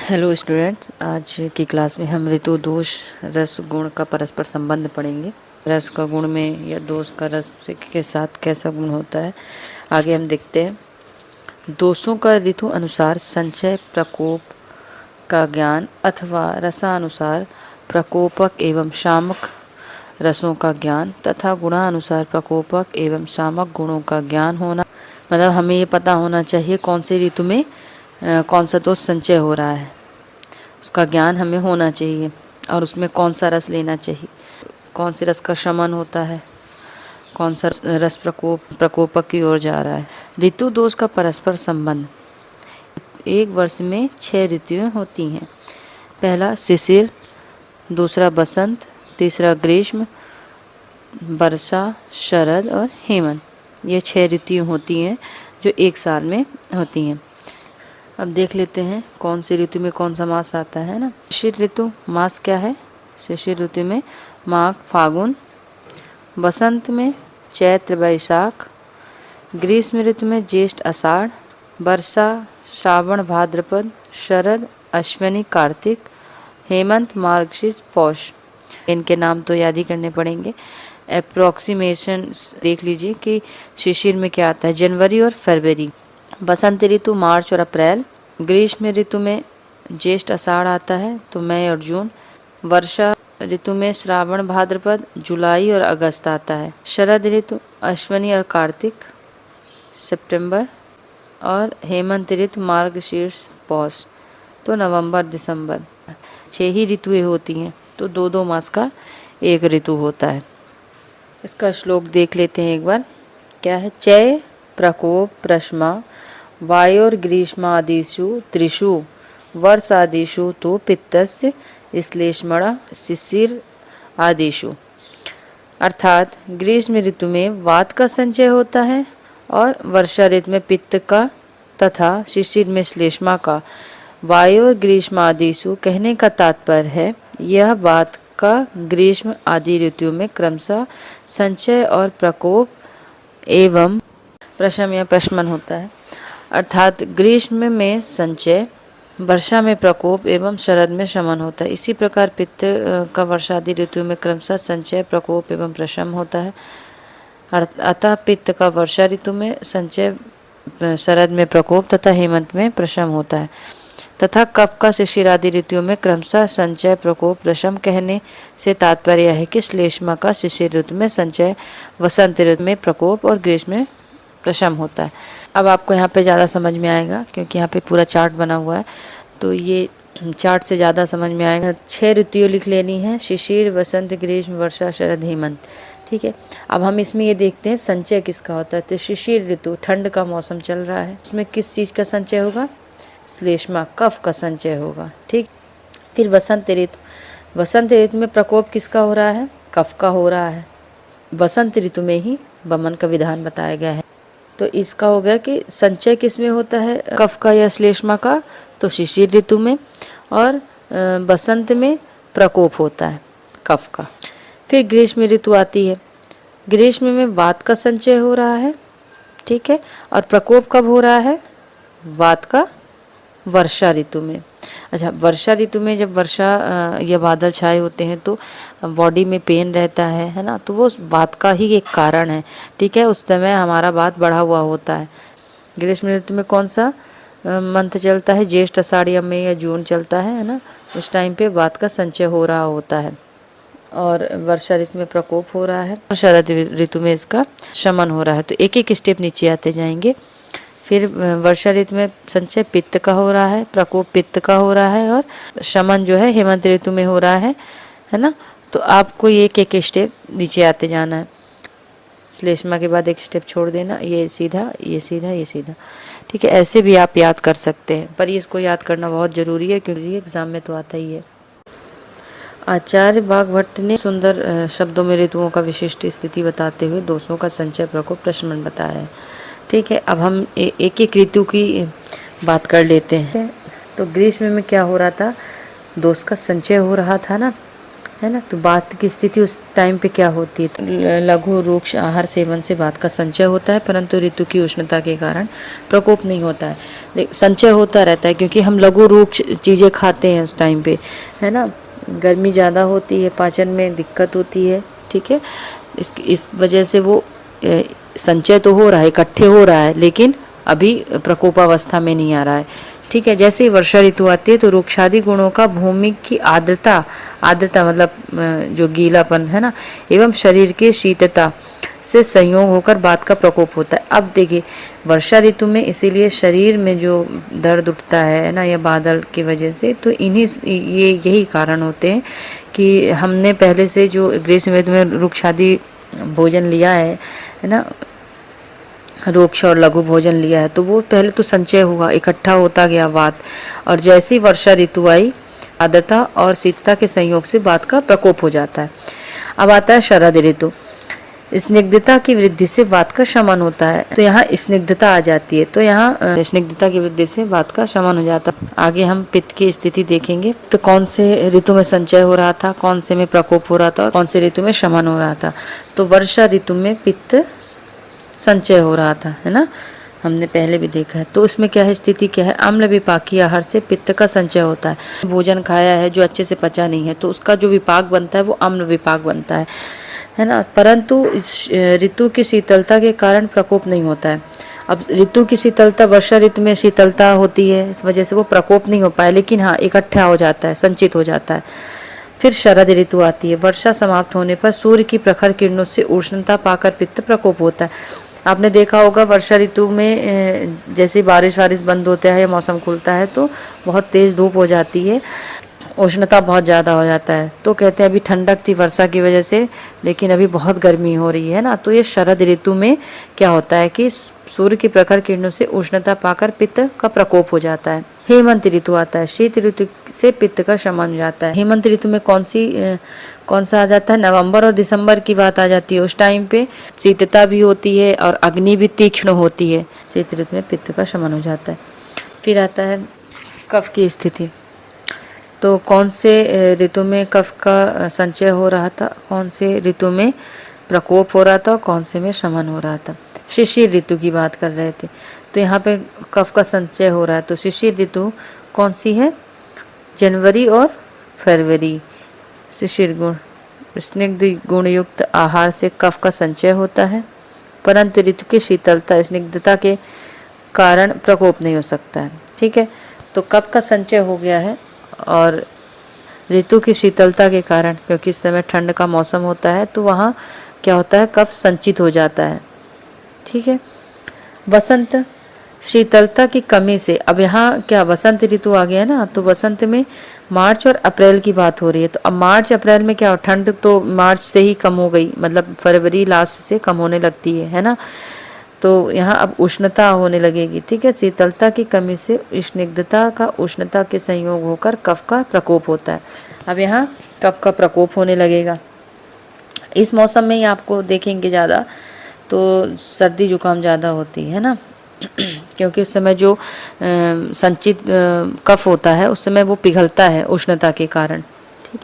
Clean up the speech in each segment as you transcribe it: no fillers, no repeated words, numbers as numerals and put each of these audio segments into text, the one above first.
Hello students, आज की class में हम ऋतु दोष रस गुण का परस्पर संबंध पढ़ेंगे। रस का गुण में या दोष का रस के साथ कैसा गुण होता है, आगे हम देखते हैं। दोषों का ऋतु अनुसार संचय प्रकोप का ज्ञान अथवा रसानुसार प्रकोपक एवं शामक रसों का ज्ञान तथा गुणानुसार प्रकोपक एवं शामक गुणों का ज्ञान होना। मतलब हमें ये पता होना चाहिए कौन सी ऋतु में कौन सा दोष संचय हो रहा है, उसका ज्ञान हमें होना चाहिए। और उसमें कौन सा रस लेना चाहिए, कौन से रस का शमन होता है, कौन सा रस प्रकोपक की ओर जा रहा है। ऋतु दोष का परस्पर संबंध। एक वर्ष में 6 ऋतुएं होती हैं। पहला शिशिर, दूसरा बसंत, तीसरा ग्रीष्म, वर्षा, शरद और हेमंत। ये 6 ऋतुएं होती हैं जो एक साल में होती हैं। अब देख लेते हैं कौन सी ऋतु में कौन सा मास आता है ना। शिशिर ऋतु मास क्या है? शिशिर ऋतु में माघ फागुन, बसंत में चैत्र वैशाख, ग्रीष्म ऋतु में ज्येष्ठ आषाढ़, वर्षा श्रावण भाद्रपद, शरद अश्विनी कार्तिक, हेमंत मार्गशीर्ष पौष। इनके नाम तो याद ही करने पड़ेंगे। अप्रोक्सीमेशन देख लीजिए कि शिशिर में क्या आता है, जनवरी और फरवरी। बसंत ऋतु मार्च और अप्रैल। ग्रीष्म ऋतु में ज्येष्ठ आषाढ़ आता है तो मई और जून। वर्षा ऋतु में श्रावण भाद्रपद, जुलाई और अगस्त आता है। शरद ऋतु अश्विनी और कार्तिक, सितंबर। और हेमंत ऋतु मार्गशीर्ष पौष, तो नवंबर दिसंबर। 6 ही ऋतुएं होती हैं, तो 2-2 मास का एक ऋतु होता है। इसका श्लोक देख लेते हैं एक बार। क्या है? चय प्रकोप प्रश्मा वायोर्ग्रीष्मादिषु त्रिषु वर्षादिषु तो पित्तस्य श्लेष्मण शिशिर आदिषु। अर्थात ग्रीष्म ऋतु में वात का संचय होता है और वर्षा ऋतु में पित्त का तथा शिशिर में श्लेष्मा का। वायोर ग्रीष्मादिषु कहने का तात्पर्य है यह वात का ग्रीष्म आदि ऋतुओं में क्रमशः संचय और प्रकोप एवं प्रशम या प्रशमन होता है। अर्थात ग्रीष्म में संचय, वर्षा में प्रकोप एवं शरद में शमन होता है। इसी प्रकार पित्त का वर्षादि ऋतु में क्रमशः संचय प्रकोप एवं प्रशम होता है। अतः पित्त का वर्षा ऋतु में संचय, शरद में प्रकोप तथा हेमंत में प्रशम होता है। तथा कफ का शिशिर आदि ऋतुओं में क्रमशः संचय प्रकोप प्रशम कहने से तात्पर्य है कि श्लेष्मा का शिशिर ऋतु में संचय, वसंत ऋतु में प्रकोप और ग्रीष्म में प्रशम होता है। अब आपको यहाँ पे ज़्यादा समझ में आएगा क्योंकि यहाँ पे पूरा चार्ट बना हुआ है, तो ये चार्ट से ज़्यादा समझ में आएगा। 6 ऋतुएं लिख लेनी है, शिशिर, वसंत, ग्रीष्म, वर्षा, शरद, हेमंत। ठीक है। अब हम इसमें ये देखते हैं संचय किसका होता है। तो शिशिर ऋतु, ठंड का मौसम चल रहा है, उसमें किस चीज़ का संचय होगा? श्लेष्मा, कफ का संचय होगा। ठीक। फिर वसंत ऋतु, वसंत ऋतु में प्रकोप किसका हो रहा है? कफ का हो रहा है। वसंत ऋतु में ही वमन का विधान बताया गया है। तो इसका हो गया कि संचय किस में होता है, कफ का या श्लेष्मा का? तो शिशिर ऋतु में। और बसंत में प्रकोप होता है कफ का। फिर ग्रीष्म ऋतु आती है। ग्रीष्म में वात का संचय हो रहा है, ठीक है। और प्रकोप कब हो रहा है? वात का वर्षा ऋतु में। अच्छा, वर्षा ऋतु में जब वर्षा या बादल छाए होते हैं तो बॉडी में पेन रहता है ना, तो वो बात का ही एक कारण है। ठीक है, उस समय हमारा बात बढ़ा हुआ होता है। ग्रीष्म ऋतु में कौन सा मंथ चलता है? ज्येष्ठ, आषाढ़ या मई या जून चलता है ना, उस टाइम पे बात का संचय हो रहा होता है। और वर्षा ऋतु में प्रकोप हो रहा है, शरद ऋतु में इसका शमन हो रहा है। तो एक एक स्टेप नीचे आते जाएंगे। फिर वर्षा ऋतु में संचय पित्त का हो रहा है, प्रकोप पित्त का हो रहा है, और शमन जो है हेमंत ऋतु में हो रहा है ना। तो आपको ये एक स्टेप नीचे आते जाना है। श्लेष्मा के बाद एक स्टेप छोड़ देना, ये सीधा, ये सीधा, ये सीधा। ठीक है, ऐसे भी आप याद कर सकते हैं, पर ये इसको याद करना बहुत ज़रूरी है क्योंकि एग्जाम में तो आता ही है। आचार्य वाग्भट ने सुंदर शब्दों में ऋतुओं का विशिष्ट स्थिति बताते हुए दोषों का संचय प्रकोप प्रशमन बताया है। ठीक है, अब हम एक एक ऋतु की बात कर लेते हैं। तो ग्रीष्म में क्या हो रहा था? दोष का संचय हो रहा था ना, है ना। तो वात की स्थिति उस टाइम पे क्या होती है, लघु रूक्ष आहार सेवन से वात का संचय होता है, परंतु ऋतु की उष्णता के कारण प्रकोप नहीं होता है। संचय होता रहता है क्योंकि हम लघु रूक्ष चीज़ें खाते हैं उस टाइम पे, है ना। गर्मी ज़्यादा होती है, पाचन में दिक्कत होती है, ठीक है। इस वजह से वो संचय तो हो रहा है, इकट्ठे हो रहा है, लेकिन अभी प्रकोपावस्था में नहीं आ रहा है, ठीक है। जैसे ही वर्षा ऋतु आती है तो वृक्षादि गुणों का भूमि की आर्द्रता, आर्द्रता मतलब जो गीलापन है ना, एवं शरीर की शीतलता से संयोग होकर वात का प्रकोप होता है। अब देखिए वर्षा ऋतु में इसीलिए शरीर में जो दर्द उठता है ना, या बादल की वजह से, तो यही कारण होते हैं कि हमने पहले से जो ग्रीष्म ऋतु में वृक्षादि भोजन लिया है ना, रूक्ष और लघु भोजन लिया है, तो वो पहले तो संचय हुआ, इकट्ठा होता गया वात, और जैसी वर्षा ऋतु आई आर्द्रता और शीतलता के संयोग से वात का प्रकोप हो जाता है। अब आता है शरद ऋतु। स्निग्धता की वृद्धि से वात का शमन होता है, तो यहाँ स्निग्धता आ जाती है, तो यहाँ स्निग्धता की वृद्धि से वात का शमन हो जाता है। आगे हम पित्त की स्थिति देखेंगे, तो कौन से ऋतु में संचय हो रहा था, कौन से में प्रकोप हो रहा था, और कौन से ऋतु में शमन हो रहा था। तो वर्षा ऋतु में पित्त संचय हो रहा था, है ना, हमने पहले भी देखा है। तो उसमें क्या है, स्थिति क्या है, अम्ल विपाकी आहार से पित्त का संचय होता है। भोजन खाया है जो अच्छे से पचा नहीं है, तो उसका जो विपाक बनता है वो अम्ल विपाक बनता है ना। परंतु इस ऋतु की शीतलता के कारण प्रकोप नहीं होता है। अब ऋतु की शीतलता, वर्षा ऋतु में शीतलता होती है, इस वजह से वो प्रकोप नहीं हो पाया, लेकिन हाँ इकट्ठा हो जाता है, संचित हो जाता है। फिर शरद ऋतु आती है। वर्षा समाप्त होने पर सूर्य की प्रखर किरणों से उष्णता पाकर पित्त प्रकोप होता है। आपने देखा होगा वर्षा ऋतु में जैसे बारिश बंद होता है या मौसम खुलता है तो बहुत तेज़ धूप हो जाती है, उष्णता बहुत ज़्यादा हो जाता है। तो कहते हैं अभी ठंडक थी वर्षा की वजह से, लेकिन अभी बहुत गर्मी हो रही है ना। तो ये शरद ऋतु में क्या होता है कि सूर्य की प्रखर किरणों से उष्णता पाकर पित्त का प्रकोप हो जाता है। हेमंत ऋतु आता है। शीत ऋतु से पित्त का शमन हो जाता है। हेमंत ऋतु में कौन सा आ जाता है, नवंबर और दिसंबर की बात आ जाती है। उस टाइम पे शीतलता भी होती है और अग्नि भी तीक्ष्ण होती है। शीत ऋतु में पित्त का शमन हो जाता है। फिर आता है कफ की स्थिति। तो कौन से ऋतु में कफ का संचय हो रहा था, कौन से ऋतु में प्रकोप हो रहा था, कौन से में शमन हो रहा था। शिशिर ऋतु की बात कर रहे थे, तो यहाँ पे कफ का संचय हो रहा है। तो शिशिर ऋतु कौन सी है, जनवरी और फरवरी। शिशिर गुण, स्निग्ध गुणयुक्त आहार से कफ का संचय होता है, परंतु ऋतु की शीतलता स्निग्धता के कारण प्रकोप नहीं हो सकता है, ठीक है। तो कफ का संचय हो गया है, और ऋतु की शीतलता के कारण, क्योंकि इस समय ठंड का मौसम होता है, तो वहाँ क्या होता है, कफ संचित हो जाता है, ठीक है। वसंत, शीतलता की कमी से, अब यहाँ क्या वसंत ऋतु आ गया ना, तो वसंत में मार्च और अप्रैल की बात हो रही है। तो अब मार्च अप्रैल में क्या, ठंड तो मार्च से ही कम हो गई, मतलब फरवरी लास्ट से कम होने लगती है ना। तो यहाँ अब उष्णता होने लगेगी, ठीक है। शीतलता की कमी से स्निग्धता का उष्णता के संयोग होकर कफ का प्रकोप होता है। अब यहाँ कफ का प्रकोप होने लगेगा। इस मौसम में ही आपको देखेंगे ज़्यादा तो सर्दी जुकाम ज़्यादा होती है ना, क्योंकि उस समय जो संचित कफ होता है उस समय वो पिघलता है उष्णता के कारण, ठीक।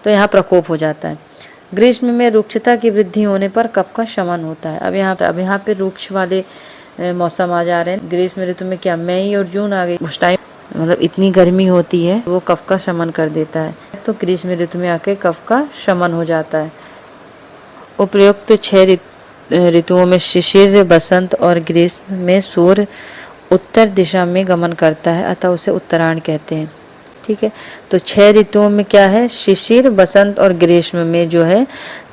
तो यहाँ प्रकोप हो जाता है। ग्रीष्म में रुक्षता की वृद्धि होने पर कफ का शमन होता है। अब यहाँ पे रुक्ष वाले मौसम आ जा रहे हैं। ग्रीष्म ऋतु में क्या, मई और जून आ गई, उस टाइम मतलब इतनी गर्मी होती है, वो कफ का शमन कर देता है। तो ग्रीष्म ऋतु में आके कफ का शमन हो जाता है। उपयुक्त 6 ऋतुओं में शिशिर, बसंत और ग्रीष्म में सूर्य उत्तर दिशा में गमन करता है, अतः उसे उत्तरायण कहते हैं, ठीक है। तो 6 ऋतुओं में क्या है, शिशिर, बसंत और ग्रीष्म में जो है,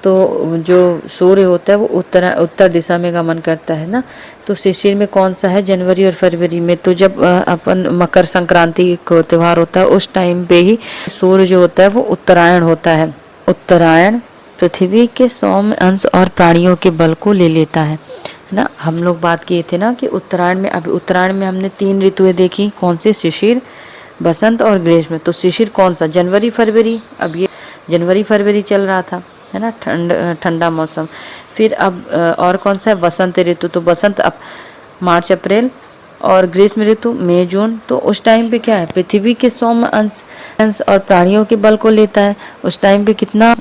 तो जो सूर्य होता है वो उत्तर दिशा में गमन करता है ना। तो शिशिर में कौन सा है, जनवरी और फरवरी में। तो जब अपन मकर संक्रांति को त्यौहार होता है उस टाइम पे ही सूर्य जो होता है वो उत्तरायण होता है। उत्तरायण पृथ्वी के सौम्य अंश और प्राणियों के बल को ले लेता है ना। हम लोग बात किए थे ना कि उत्तरायण में, अभी उत्तरायण में हमने 3 ऋतुएं देखी, कौन से, शिशिर, बसंत और ग्रीष्म। तो शिशिर कौन सा, जनवरी फरवरी। अब ये जनवरी फरवरी चल रहा था, है ना, ठंडा मौसम। फिर अब और कौन सा है, वसंत ऋतु। तो बसंत अब मार्च अप्रैल और ग्रीष्म ऋतु मई जून, तो उस टाइम पे क्या है, पृथ्वी के सौम्य अंश और प्राणियों के बल को लेता है। उस टाइम पे कितना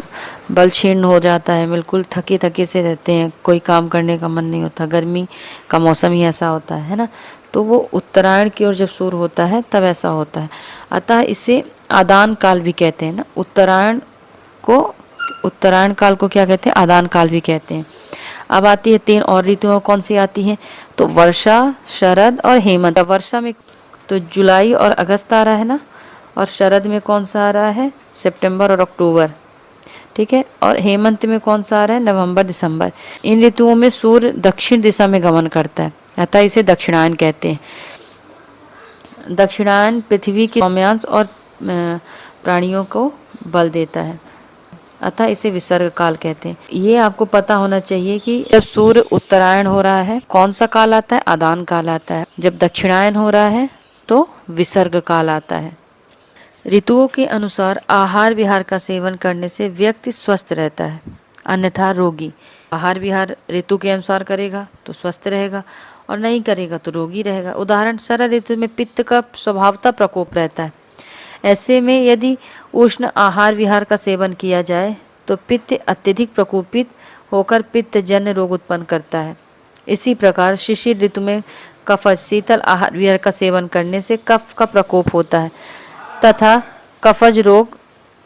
बल क्षीण हो जाता है, बिल्कुल थके थके से रहते हैं, कोई काम करने का मन नहीं होता। गर्मी का मौसम ही ऐसा होता है ना। तो वो उत्तरायण की ओर जब शुरू होता है तब ऐसा होता है। अतः इसे आदान काल भी कहते हैं ना। उत्तरायण काल को क्या कहते हैं, आदान काल भी कहते हैं। अब आती है 3 और ऋतुओं, कौन सी आती हैं, तो वर्षा, शरद और हेमंत। वर्षा में तो जुलाई और अगस्त आ रहा है ना, और शरद में कौन सा आ रहा है, सितंबर और अक्टूबर, ठीक है। और हेमंत में कौन सा आ रहा है, नवंबर दिसंबर। इन ऋतुओं में सूर्य दक्षिण दिशा में गमन करता है, अतः इसे दक्षिणायन कहते हैं। दक्षिणायन पृथ्वी के सौम्यांश और प्राणियों को बल देता है, अतः इसे विसर्ग काल कहते हैं। ये आपको पता होना चाहिए कि जब सूर्य उत्तरायण हो रहा है कौन सा काल आता है, आदान काल आता है। जब दक्षिणायन हो रहा है तो विसर्ग काल आता है। ऋतुओं के अनुसार आहार विहार का सेवन करने से व्यक्ति स्वस्थ रहता है, अन्यथा रोगी। आहार विहार ऋतु के अनुसार करेगा तो स्वस्थ रहेगा, और नहीं करेगा तो रोगी रहेगा। उदाहरण, शरद ऋतु में पित्त का स्वभावतः प्रकोप रहता है। ऐसे में यदि उष्ण आहार विहार का सेवन किया जाए तो पित्त अत्यधिक प्रकोपित होकर पित्तजन्य रोग उत्पन्न करता है। इसी प्रकार शिशिर ऋतु में कफज शीतल आहार विहार का सेवन करने से कफ का प्रकोप होता है तथा कफज रोग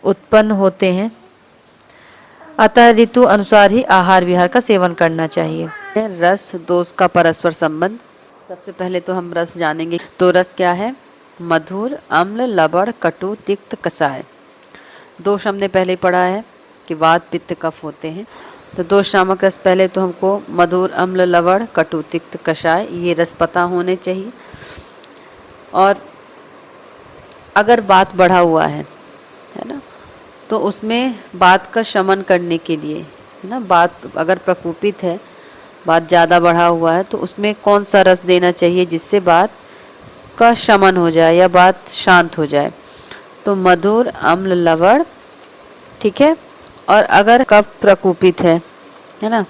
उत्पन्न होते हैं। अतः ऋतु अनुसार ही आहार विहार का सेवन करना चाहिए। रस दोष का परस्पर संबंध। सबसे पहले तो हम रस जानेंगे। तो रस क्या है, मधुर, अम्ल, लवण, कटु, तिक्त, कषाय। दोष हमने पहले पढ़ा है कि वात पित्त कफ होते हैं। तो दोष नामक रस पहले तो हमको मधुर, अम्ल, लवण, कटु, तिक्त, कषाय ये रस पता होने चाहिए। और अगर वात बढ़ा हुआ है ना, तो उसमें वात का शमन करने के लिए, है ना, वात अगर प्रकोपित है, वात ज़्यादा बढ़ा हुआ है, तो उसमें कौन सा रस देना चाहिए जिससे वात का शमन हो जाए या बात शांत हो जाए। तो मधुर, अम्ल, लवण, ठीक है। और अगर कफ प्रकोपित है ना,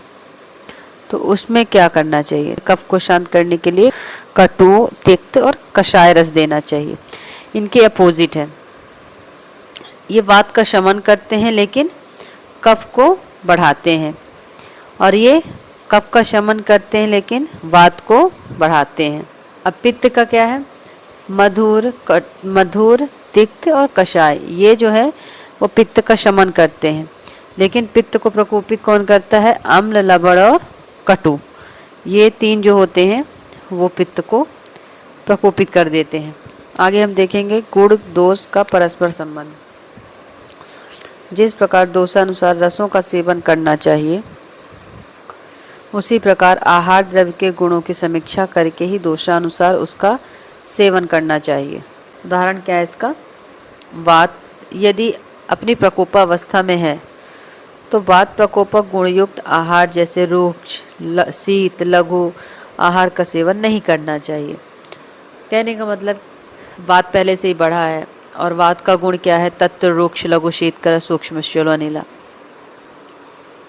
तो उसमें क्या करना चाहिए, कफ को शांत करने के लिए कटु, तिक्त और कषाय रस देना चाहिए। इनके अपोजिट है, ये वात का शमन करते हैं लेकिन कफ को बढ़ाते हैं, और ये कफ का शमन करते हैं लेकिन वात को बढ़ाते हैं। अब पित्त का क्या है, मधुर, तिक्त और कषाय, ये जो है वो पित्त का शमन करते हैं, लेकिन पित्त को प्रकोपित कौन करता है, अम्ल, लवण और कटु। ये 3 जो होते हैं वो पित्त को प्रकोपित कर देते हैं। आगे हम देखेंगे गुण दोष का परस्पर संबंध। जिस प्रकार दोषानुसार रसों का सेवन करना चाहिए, उसी प्रकार आहार द्रव्य के गुणों की समीक्षा करके ही दोषानुसार उसका सेवन करना चाहिए। उदाहरण क्या है इसका, वात यदि अपनी प्रकोपावस्था में है तो वात प्रकोपक गुणयुक्त आहार जैसे रूक्ष, शीत, लघु आहार का सेवन नहीं करना चाहिए। कहने का मतलब वात पहले से ही बढ़ा है, और वात का गुण क्या है, तत्व, रूक्ष, लघु, शीतकर, सूक्ष्म, श्वलो, नीला।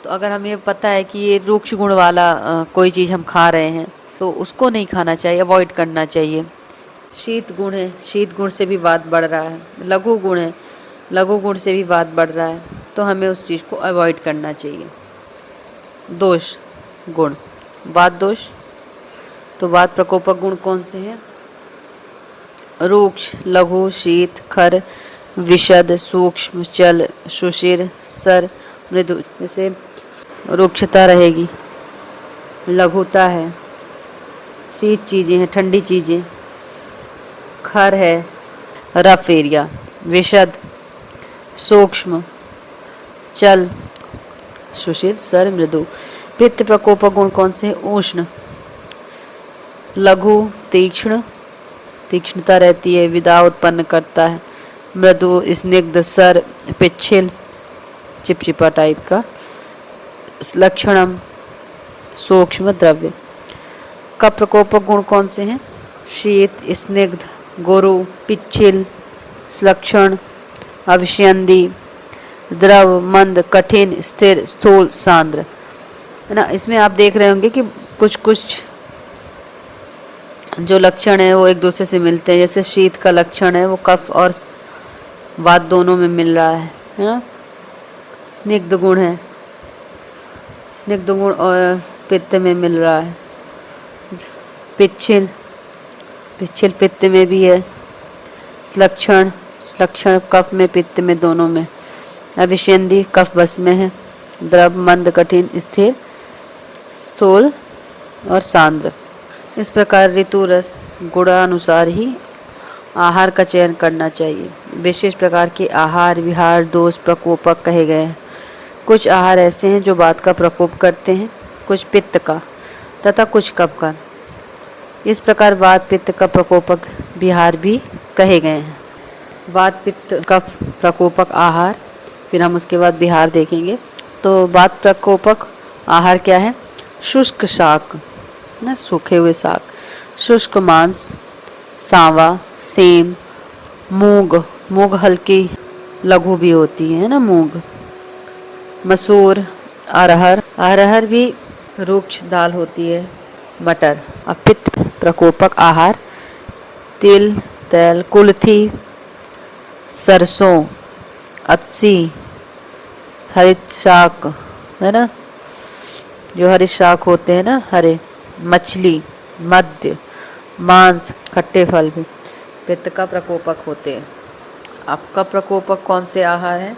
तो अगर हमें पता है कि ये रूक्ष गुण वाला कोई चीज़ हम खा रहे हैं तो उसको नहीं खाना चाहिए, अवॉइड करना चाहिए। शीत गुण है, शीत गुण से भी वात बढ़ रहा है। लघु गुण है, लघु गुण से भी वात बढ़ रहा है, तो हमें उस चीज़ को अवॉइड करना चाहिए। दोष गुण, वात दोष, तो वात प्रकोपक गुण कौन से हैं, रूक्ष, लघु, शीत, खर, विशद, सूक्ष्म, चल, सुशिर, सर, मृदु। जैसे रूक्षता रहेगी, लघुता है, शीत चीज़ें हैं, ठंडी चीज़ें, खर है, रफ एरिया, विशद, सूक्ष्म, चल, सुशिर, सर, मृदु। पित्त प्रकोपक गुण कौन से, उष्ण, लघु, तीक्ष्ण, तीक्ष्णता रहती है, विदा उत्पन्न करता है, मृदु, स्निग्ध, सर, पिच्छिल, चिपचिपा टाइप का, लक्षणम, सूक्ष्म द्रव्य। का प्रकोपक गुण कौन से हैं, शीत, स्निग्ध, गुरु, पिच्छिल, लक्षण, अविष्यंदी, द्रव, मंद, कठिन, स्थिर, स्थूल, सांद्र, है ना। इसमें आप देख रहे होंगे कि कुछ कुछ जो लक्षण है वो एक दूसरे से मिलते हैं। जैसे शीत का लक्षण है वो कफ और वात दोनों में मिल रहा है ना। स्निग्ध गुण है, स्निग्ध गुण और पित्त में मिल रहा है। पिच्छिल, पिच्छिल पित्त में भी है। स्लक्षण, स्लक्षण कफ में पित्त में दोनों में। अविशेंदी कफ बस में है। द्रव, मंद, कठिन, स्थिर, स्थूल और सांद्र। इस प्रकार ऋतु रस गुणानुसार ही आहार का चयन करना चाहिए। विशेष प्रकार के आहार विहार दोष प्रकोपक कहे गए हैं। कुछ आहार ऐसे हैं जो वात का प्रकोप करते हैं, कुछ पित्त का तथा कुछ कफ का। इस प्रकार वात पित्त का प्रकोपक विहार भी कहे गए हैं। वात पित्त कफ प्रकोपक आहार, फिर हम उसके बाद विहार देखेंगे। तो वात प्रकोपक आहार क्या है? शुष्क शाक ना, सूखे हुए साग, शुष्क मांस, सांवा, सेम, मूंग, मूंग हल्की लघु भी होती है ना मूंग, मसूर, अरहर, अरहर भी रुक्ष दाल होती है, मटर। अब पित्त प्रकोपक आहार तिल, तेल, कुल्थी, सरसों, अत्सी, हरित शाक है ना, जो हरे शाक होते हैं ना हरे, मछली, मद्य, मांस, खट्टे फल भी पित्त का प्रकोपक होते हैं। आपका प्रकोपक कौन से आहार है?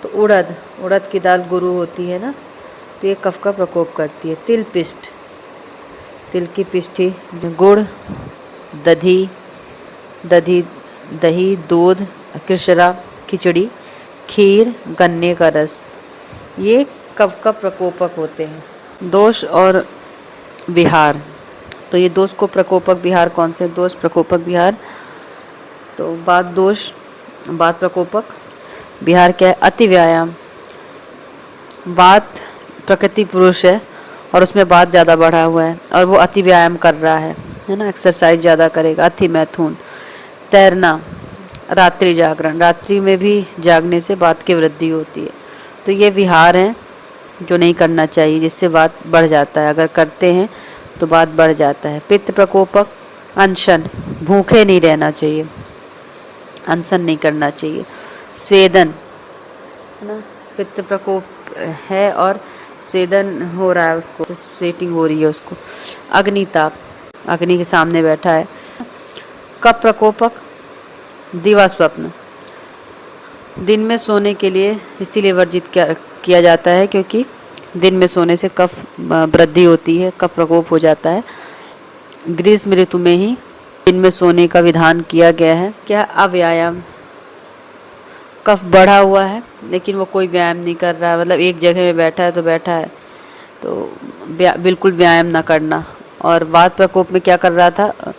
तो उड़द, उड़द की दाल गुरु होती है ना, तो ये कफ का प्रकोप करती है। तिल पिष्ट, तिल की पिष्ठी, गुड़, दधी, दही, दूध, किशरा, खिचड़ी, खीर, गन्ने का रस, ये कफ का प्रकोपक होते हैं। दोष और विहार, तो ये दोष को प्रकोपक विहार कौन से? दोष प्रकोपक विहार, तो बात दोष, बात प्रकोपक विहार क्या है? अति व्यायाम, वात प्रकृति पुरुष है और उसमें वात ज़्यादा बढ़ा हुआ है और वो अति व्यायाम कर रहा है ना, एक्सरसाइज ज़्यादा करेगा। अति मैथुन, तैरना, रात्रि जागरण, रात्रि में भी जागने से वात की वृद्धि होती है। तो ये विहार हैं जो नहीं करना चाहिए, जिससे वात बढ़ जाता है। अगर करते हैं तो वात बढ़ जाता है। पित्त प्रकोपक अनशन, भूखे नहीं रहना चाहिए, अनशन नहीं करना चाहिए। स्वेदन है ना, पित्त प्रकोप है और स्वेदन हो रहा है, उसको स्वेटिंग हो रही है उसको। अग्निताप, अग्नि के सामने बैठा है। कफ प्रकोपक दिवा स्वप्न, दिन में सोने के लिए इसीलिए वर्जित किया जाता है क्योंकि दिन में सोने से कफ वृद्धि होती है, कफ प्रकोप हो जाता है। ग्रीष्म ऋतु में ही दिन में सोने का विधान किया गया है। क्या? अव्यायाम, कफ बढ़ा हुआ है लेकिन वो कोई व्यायाम नहीं कर रहा है, मतलब एक जगह में बैठा है तो बैठा है, तो बिल्कुल व्यायाम ना करना। और वात प्रकोप में क्या कर रहा था?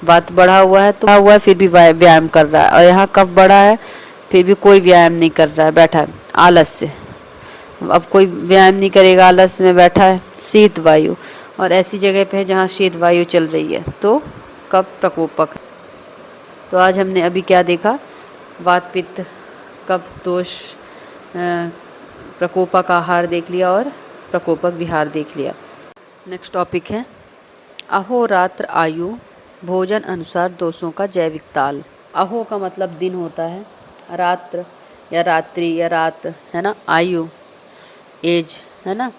वात बढ़ा हुआ है तो बढ़ा हुआ है फिर भी व्यायाम कर रहा है, और यहाँ कफ बढ़ा है फिर भी कोई व्यायाम नहीं कर रहा है, बैठा है आलस से। अब कोई व्यायाम नहीं करेगा, आलस में बैठा है। शीत वायु, और ऐसी जगह पे है जहाँ शीत वायु चल रही है तो कफ प्रकोपक। तो आज हमने अभी क्या देखा? वात पित्त कफ दोष प्रकोपक आहार देख लिया और प्रकोपक विहार देख लिया। नेक्स्ट टॉपिक है अहोरात्र आयु भोजन अनुसार दोषों का जैविक ताल। अहो का मतलब दिन होता है, रात्र या रात्रि या रात है ना, आयु एज है ना,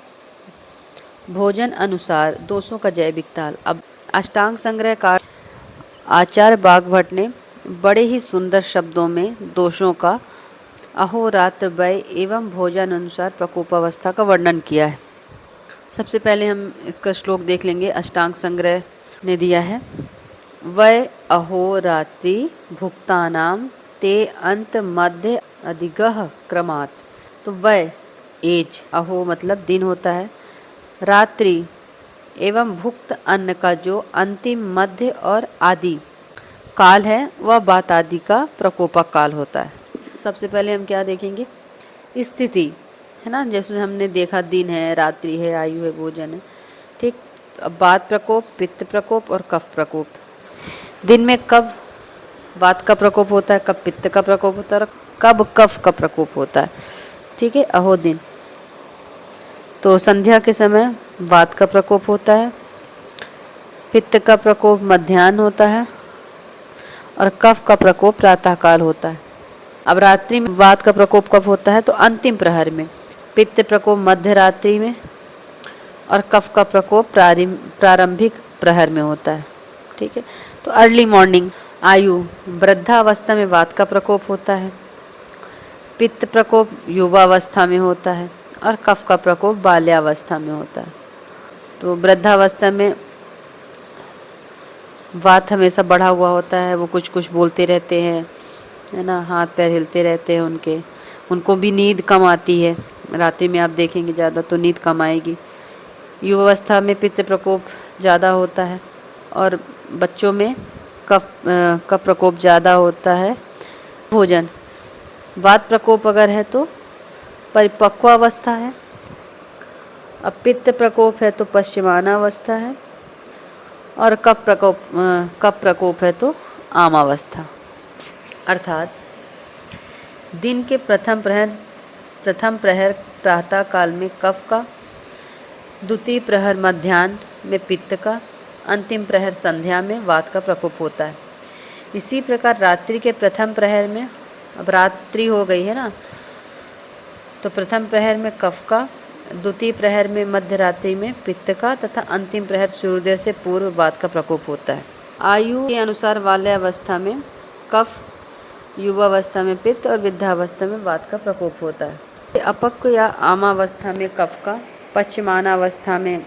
भोजन अनुसार दोषों का जैविक ताल। अब अष्टांग संग्रह का आचार्य बागभट्ट ने बड़े ही सुंदर शब्दों में दोषों का अहोरात्र व्यय एवं भोजन अनुसार प्रकोपावस्था का वर्णन किया है। सबसे पहले हम इसका श्लोक देख लेंगे। अष्टांग संग्रह ने दिया है, वै अहोरात्रि भुक्तानाम ते अंत मध्य अधिगः क्रमात्। तो वै एज, अहो मतलब दिन होता है, रात्रि एवं भुक्त अन्न का जो अंतिम मध्य और आदि काल है वह बात आदि का प्रकोपक काल होता है। सबसे पहले हम क्या देखेंगे? स्थिति है ना, जैसे हमने देखा दिन है, रात्रि है, आयु है, भोजन है, ठीक। तो अब वात प्रकोप, पित्त प्रकोप और कफ प्रकोप। दिन में कब वात का प्रकोप होता है, कब पित्त का प्रकोप होता है, कब कफ का प्रकोप होता है, ठीक है। अहो दिन, तो संध्या के समय वात का प्रकोप होता है, पित्त का प्रकोप मध्याह्न होता है और कफ का प्रकोप प्रातःकाल होता है। अब रात्रि में वात का प्रकोप कब होता है? तो अंतिम प्रहर में। पित्त प्रकोप मध्य रात्रि में और कफ का प्रकोप प्रारंभिक प्रहर में होता है। ठीक है, तो अर्ली मॉर्निंग। आयु, वृद्धावस्था में वात का प्रकोप होता है, पित्त प्रकोप युवावस्था में होता है और कफ का प्रकोप बाल्यावस्था में होता है। तो वृद्धावस्था में वात हमेशा बढ़ा हुआ होता है, वो कुछ कुछ बोलते रहते हैं, है ना, हाथ पैर हिलते रहते हैं उनको भी नींद कम आती है। रात्रि में आप देखेंगे ज़्यादा तो नींद कम आएगी। युवावस्था में पित्त प्रकोप ज़्यादा होता है और बच्चों में कफ का प्रकोप ज़्यादा होता है। भोजन, वात प्रकोप अगर है तो परिपक्वावस्था है, अब पित्त प्रकोप है तो पश्चिमानावस्था है और कफ प्रकोप है तो आमावस्था। अर्थात दिन के प्रथम प्रहर प्रातः काल में कफ का, द्वितीय प्रहर मध्याह्न में पित्त का, अंतिम प्रहर संध्या में वात का प्रकोप होता है। इसी प्रकार रात्रि के प्रथम प्रहर में, अब रात्रि हो गई है ना, तो प्रथम प्रहर में कफ का, द्वितीय प्रहर में मध्य रात्रि में पित्त का तथा अंतिम प्रहर सूर्योदय से पूर्व वात का प्रकोप होता है। आयु के अनुसार बाल्यावस्था में कफ, युवावस्था में पित्त और वृद्धावस्था में वात का प्रकोप होता है। अपक्व या आमावस्था में कफ का, पश्चिमानावस्था में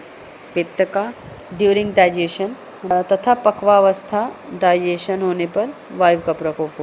पित्त का ड्यूरिंग डाइजेशन तथा पक्वावस्था डाइजेशन होने पर वायु का प्रकोप होता है।